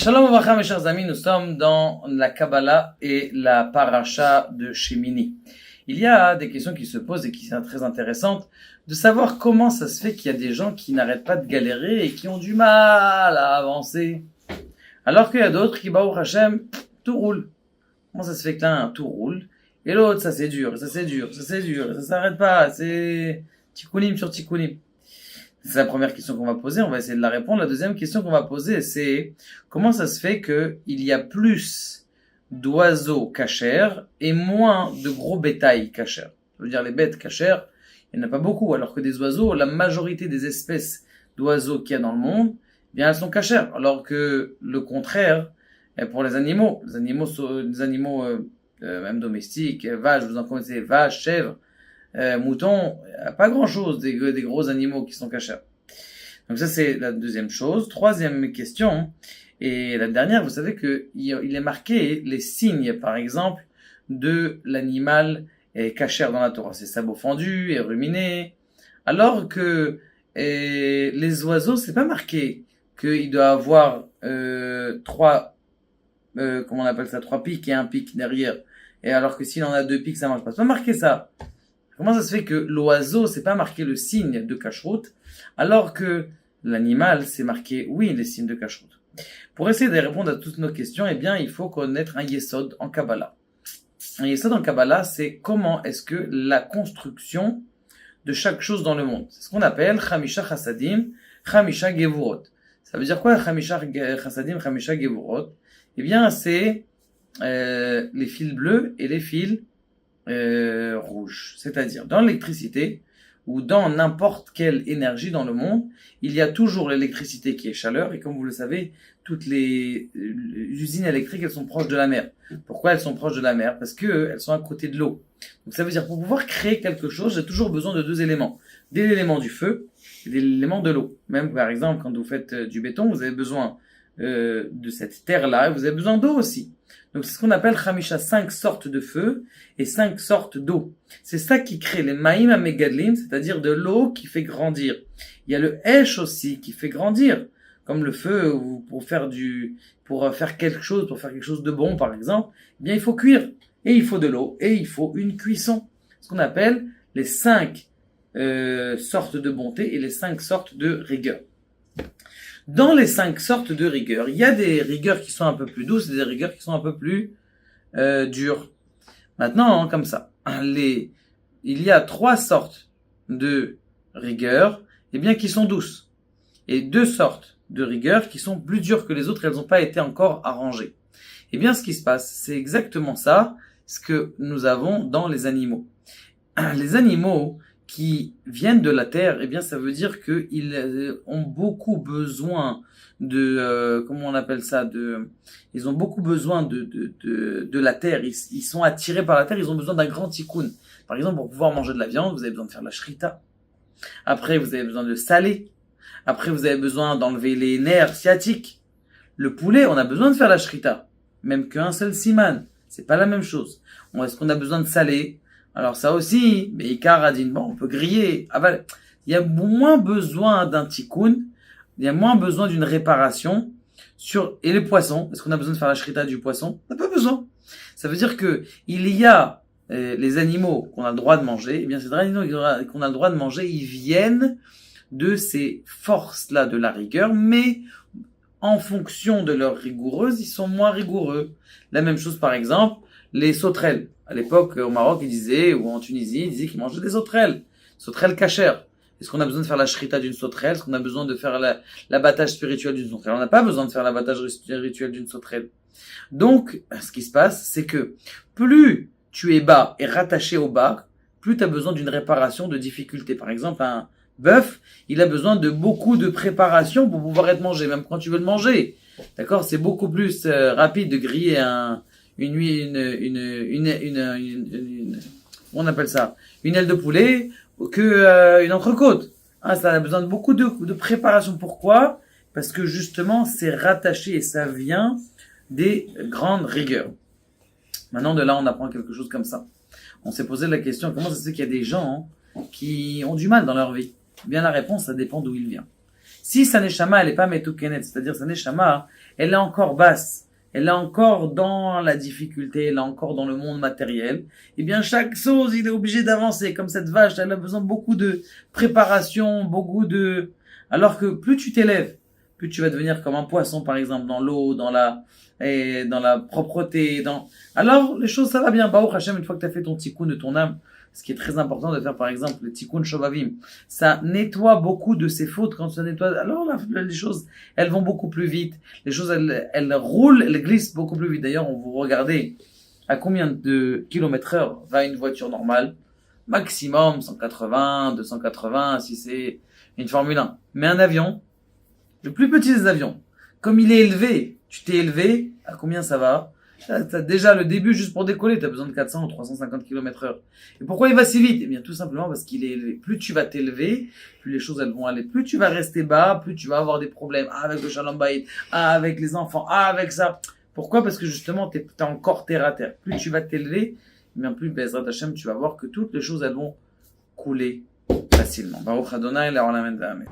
Shalom Uvracha, mes chers amis, nous sommes dans la Kabbalah et la Paracha de Shemini. Il y a des questions qui se posent et qui sont très intéressantes, de savoir comment ça se fait qu'il y a des gens qui n'arrêtent pas de galérer et qui ont du mal à avancer. Alors qu'il y a d'autres qui, Baruch Hashem, tout roule. Comment ça se fait que l'un, tout roule, et l'autre, ça c'est dur, ça s'arrête pas, c'est tikkunim sur tikkunim. C'est la première question qu'on va poser, on va essayer de la répondre. La deuxième question qu'on va poser, c'est comment ça se fait qu'il y a plus d'oiseaux cachers et moins de gros bétail cachers. Ça veut dire les bêtes cachères, il n'y en a pas beaucoup, alors que des oiseaux, la majorité des espèces d'oiseaux qu'il y a dans le monde, eh bien elles sont cachères. Alors que le contraire est pour les animaux. Les animaux même domestiques, vaches, vous en connaissez, vaches, chèvres, moutons, il n'y a pas grand chose des gros animaux qui sont cachers. Donc ça c'est la deuxième chose. Troisième question, et la dernière, vous savez que il est marqué les signes, par exemple, de l'animal cachère dans la Torah. C'est sabot fendu et ruminé. Alors que les oiseaux, c'est pas marqué qu'il doit avoir trois pics et un pic derrière. Et alors que s'il en a deux pics, ça marche pas. C'est pas marqué ça. Comment ça se fait que l'oiseau, c'est pas marqué le signe de cacheroute, alors que l'animal, c'est marqué, oui, les signes de cacheroute. Pour essayer de répondre à toutes nos questions, eh bien, il faut connaître un yesod en Kabbalah. Un yesod en Kabbalah, c'est comment est-ce que la construction de chaque chose dans le monde. C'est ce qu'on appelle Chamisha Chassadim, Chamisha Gevurot. Ça veut dire quoi, Chamisha Chassadim, Chamisha Gevurot? Eh bien, c'est les fils bleus et les fils rouge. C'est-à-dire, dans l'électricité, ou dans n'importe quelle énergie dans le monde, il y a toujours l'électricité qui est chaleur, et comme vous le savez, toutes les usines électriques, elles sont proches de la mer. Pourquoi elles sont proches de la mer? Parce que elles sont à côté de l'eau. Donc ça veut dire, pour pouvoir créer quelque chose, j'ai toujours besoin de deux éléments. De l'élément du feu, et de l'élément de l'eau. Même, par exemple, quand vous faites du béton, vous avez besoin de cette terre-là, et vous avez besoin d'eau aussi. Donc c'est ce qu'on appelle Chamisha, 5 sortes de feu et 5 sortes d'eau. C'est ça qui crée les Maïm Amegadlim, c'est-à-dire de l'eau qui fait grandir. Il y a le Esh aussi qui fait grandir, comme le feu pour faire quelque chose de bon par exemple. Eh bien il faut cuire et il faut de l'eau et il faut une cuisson. Ce qu'on appelle les 5 sortes de bonté et les 5 sortes de rigueur. Dans les 5 sortes de rigueur, il y a des rigueurs qui sont un peu plus douces et des rigueurs qui sont un peu plus dures. Maintenant, comme ça, il y a 3 sortes de rigueur, eh bien, qui sont douces. Et 2 sortes de rigueur qui sont plus dures que les autres, elles n'ont pas été encore arrangées. Eh bien, ce qui se passe, c'est exactement ça, ce que nous avons dans les animaux. Les animaux qui viennent de la terre, eh bien, ça veut dire qu'ils ont beaucoup besoin de, ils ont beaucoup besoin de la terre. Ils sont attirés par la terre, ils ont besoin d'un grand tikkun. Par exemple, pour pouvoir manger de la viande, vous avez besoin de faire la shrita. Après, vous avez besoin de saler. Après, vous avez besoin d'enlever les nerfs sciatiques. Le poulet, on a besoin de faire la shrita. Même qu'un seul siman. C'est pas la même chose. Est-ce qu'on a besoin de saler? Alors ça aussi, mais Ikar a dit, bon, on peut griller. Il y a moins besoin d'un tikkun, il y a moins besoin d'une réparation et les poissons. Est-ce qu'on a besoin de faire la shrita du poisson? On n'a pas besoin. Ça veut dire que il y a les animaux qu'on a le droit de manger. Eh bien, ces animaux qu'on a le droit de manger, ils viennent de ces forces-là de la rigueur, mais en fonction de leur rigoureuse, ils sont moins rigoureux. La même chose, par exemple, les sauterelles. À l'époque, au Maroc, ils disaient, ou en Tunisie, ils disaient qu'ils mangeaient des sauterelles cachères. Est-ce qu'on a besoin de faire la shrita d'une sauterelle? Est-ce qu'on a besoin de faire l'abattage spirituel d'une sauterelle? On n'a pas besoin de faire l'abattage spirituel d'une sauterelle. Donc, ce qui se passe, c'est que plus tu es bas et rattaché au bas, plus tu as besoin d'une réparation de difficulté. Par exemple, un bœuf, il a besoin de beaucoup de préparation pour pouvoir être mangé, même quand tu veux le manger. D'accord? C'est beaucoup plus rapide de griller on appelle ça une aile de poulet que une entrecôte. Ça a besoin de beaucoup de préparation. Pourquoi? Parce que justement c'est rattaché et ça vient des grandes rigueurs. Maintenant de là on apprend quelque chose comme ça. On s'est posé la question, comment ça se fait qu'il y a des gens qui ont du mal dans leur vie? Eh bien la réponse, ça dépend d'où il vient. Si sa neshama, elle est pas metokenet, c'est-à-dire sa neshama, elle est encore basse, elle est encore dans la difficulté, elle est encore dans le monde matériel, eh bien, chaque chose, il est obligé d'avancer. Comme cette vache, elle a besoin de beaucoup de préparation, alors que plus tu t'élèves, plus tu vas devenir comme un poisson, par exemple, dans l'eau, dans la propreté, alors, les choses, ça va bien. Baruch Hashem, une fois que tu as fait ton tikkun de ton âme, ce qui est très important de faire, par exemple, le tikkun shovavim, ça nettoie beaucoup de ses fautes. Quand ça nettoie, alors les choses, elles vont beaucoup plus vite. Les choses, elles roulent, elles glissent beaucoup plus vite. D'ailleurs, on vous regardez à combien de kilomètres heure va une voiture normale? Maximum 180, 280, si c'est une Formule 1. Mais un avion, le plus petit des avions, comme il est élevé, tu t'es élevé, à combien ça va? T'as déjà le début, juste pour décoller, t'as besoin de 400 ou 350 km heure. Et pourquoi il va si vite? Eh bien, tout simplement parce qu'il est élevé. Plus tu vas t'élever, plus les choses, elles vont aller. Plus tu vas rester bas, plus tu vas avoir des problèmes. Ah, avec le shalom bayit, ah, avec les enfants, ah, avec ça. Pourquoi? Parce que justement, t'es encore terre à terre. Plus tu vas t'élever, eh bien, plus, Bezrat Hashem, tu vas voir que toutes les choses, elles vont couler facilement. Baruch Adonai, la Olam Amen.